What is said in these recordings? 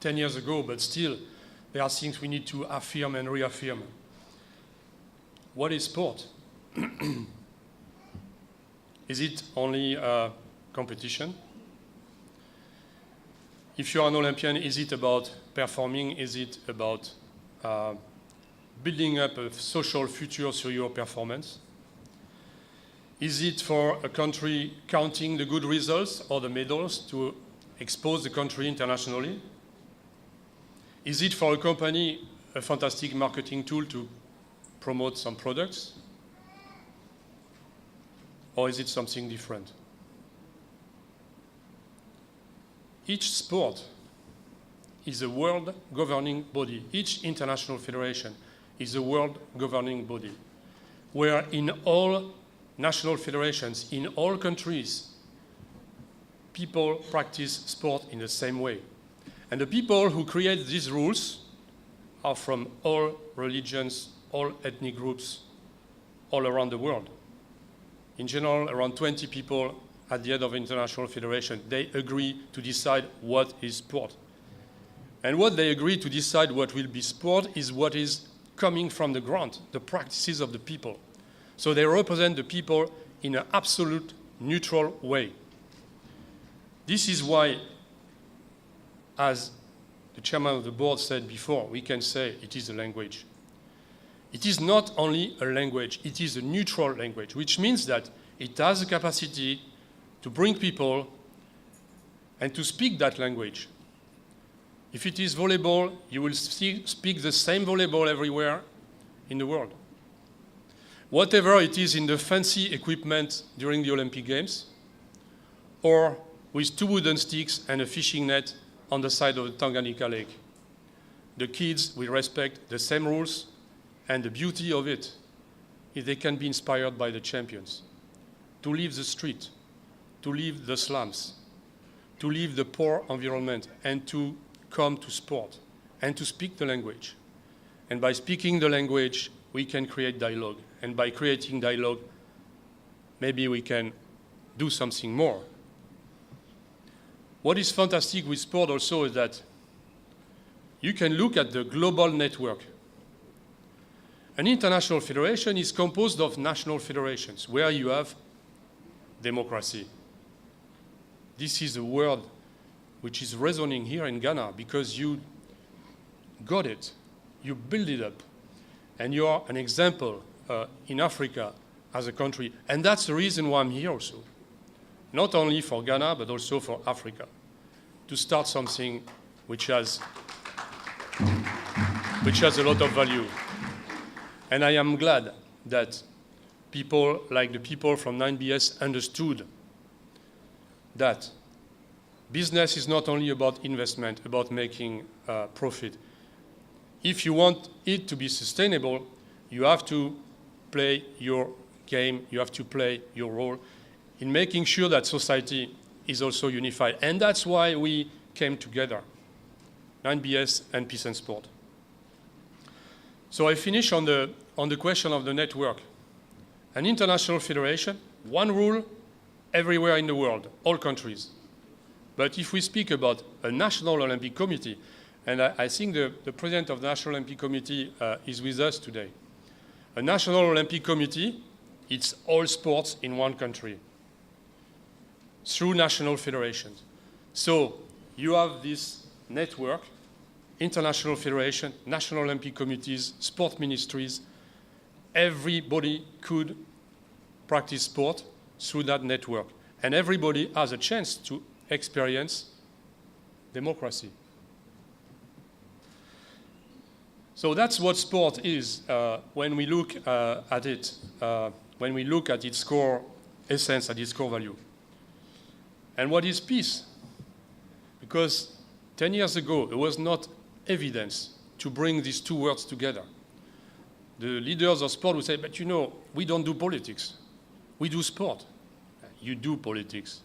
10 years ago, but still there are things we need to affirm and reaffirm. What is sport? Is it only competition? If you're an Olympian, is it about performing? Is it about building up a social future through your performance? Is it for a country counting the good results or the medals to expose the country internationally? Is it for a company a fantastic marketing tool to promote some products? Or is it something different? Each sport is a world governing body. Each international federation is a world governing body, where in all national federations, in all countries, people practice sport in the same way. And the people who create these rules are from all religions, all ethnic groups, all around the world. In general, around 20 people at the head of international federation, they agree to decide what is sport. And what they agree to decide what will be sport is what is coming from the ground, the practices of the people. So they represent the people in an absolute neutral way. This is why, as the chairman of the board said before, we can say it is a language. It is not only a language, it is a neutral language, which means that it has the capacity to bring people and to speak that language. If it is volleyball, you will speak the same volleyball everywhere in the world. Whatever it is in the fancy equipment during the Olympic Games, or with 2 wooden sticks and a fishing net on the side of the Tanganyika Lake. The kids will respect the same rules, and the beauty of it is they can be inspired by the champions to leave the street, to leave the slums, to leave the poor environment, and to come to sport, and to speak the language. And by speaking the language, we can create dialogue. And by creating dialogue, maybe we can do something more. What is fantastic with sport also is that you can look at the global network. An international federation is composed of national federations, where you have democracy. This is a word which is resonating here in Ghana because you got it, you build it up, and you are an example in Africa as a country. And that's the reason why I'm here also. Not only for Ghana, but also for Africa, to start something which has a lot of value. And I am glad that people like the people from 9BS understood that business is not only about investment, about making profit. If you want it to be sustainable, you have to play your game, you have to play your role in making sure that society is also unified. And that's why we came together, 9BS and Peace and Sport. So I finish on the question of the network. An international federation, one rule everywhere in the world, all countries. But if we speak about a National Olympic Committee, and I think the president of the National Olympic Committee is with us today. A National Olympic Committee, it's all sports in one country through national federations. So you have this network, international federation, national Olympic committees, sport ministries. Everybody could practice sport through that network. And everybody has a chance to experience democracy. So that's what sport is when we look at it, when we look at its core essence, at its core value. And what is peace? Because 10 years ago, there was not evidence to bring these two words together. The leaders of sport would say, but you know, we don't do politics. We do sport. You do politics,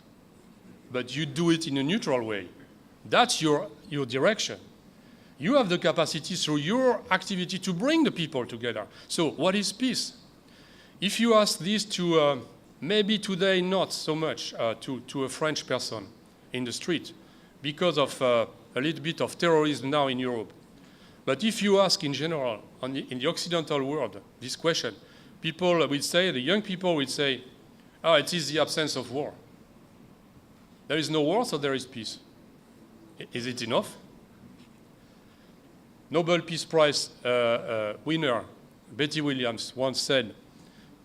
but you do it in a neutral way. That's your direction. You have the capacity through your activity to bring the people together. So what is peace? If you ask this to, maybe today not so much, to a French person in the street, because of a little bit of terrorism now in Europe. But if you ask in general, in the Occidental world, this question, people will say, the young people will say, oh, it is the absence of war. There is no war, so there is peace. Is it enough? Nobel Peace Prize winner Betty Williams once said,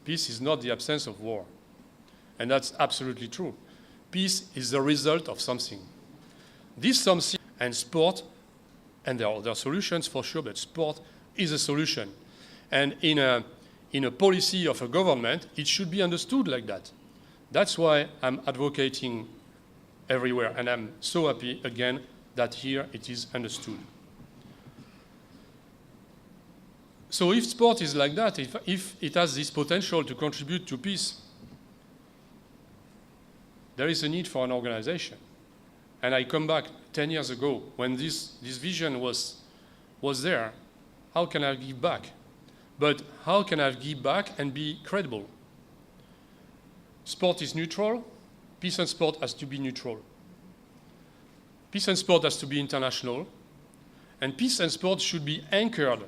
peace is not the absence of war. And that's absolutely true. Peace is the result of something. This something, and sport, and there are other solutions for sure, but sport is a solution. And in a policy of a government, it should be understood like that. That's why I'm advocating everywhere, and I'm so happy, again, that here it is understood. So if sport is like that, if it has this potential to contribute to peace, there is a need for an organization. And I come back 10 years ago, when this vision was there, how can I give back? But how can I give back and be credible? Sport is neutral. Peace and sport has to be neutral. Peace and sport has to be international. And peace and sport should be anchored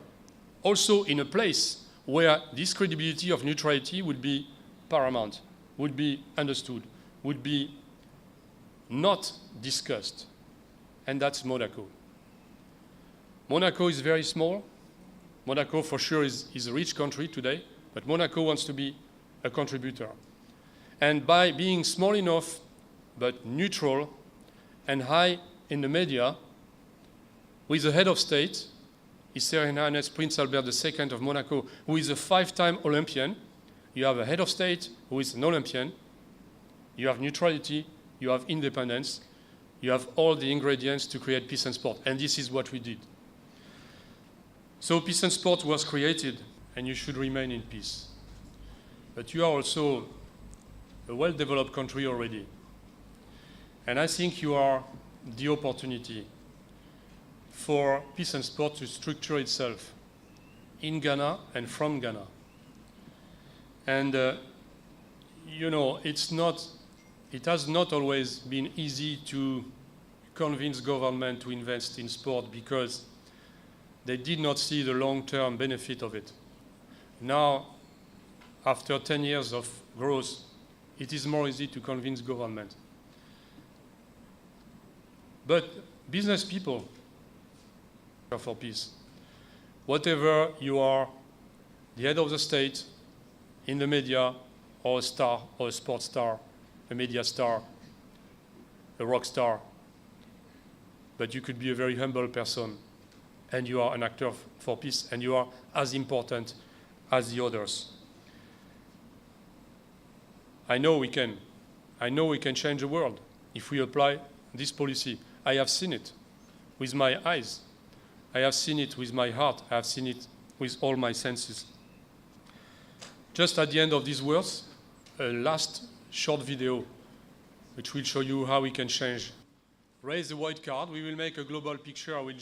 also in a place where this credibility of neutrality would be paramount, would be understood, would be not discussed. And that's Monaco. Monaco is very small. Monaco, for sure, is a rich country today, but Monaco wants to be a contributor. And by being small enough, but neutral and high in the media, with the head of state, His Royal Highness Prince Albert II of Monaco, who is a 5-time Olympian. You have a head of state who is an Olympian. You have neutrality, you have independence, you have all the ingredients to create peace and sport. And this is what we did. So peace and sport was created, and you should remain in peace. But you are also a well-developed country already. And I think you are the opportunity for peace and sport to structure itself in Ghana and from Ghana. And, you know, it has not always been easy to convince government to invest in sport because they did not see the long-term benefit of it. Now, after 10 years of growth, it is more easy to convince government. But business people are for peace. Whatever you are, the head of the state, in the media, or a star, or a sports star, a media star, a rock star, but you could be a very humble person, and you are an actor for peace, and you are as important as the others. I know we can. I know we can change the world if we apply this policy. I have seen it with my eyes. I have seen it with my heart. I have seen it with all my senses. Just at the end of these words, a last short video which will show you how we can change. Raise the white card. We will make a global picture. I will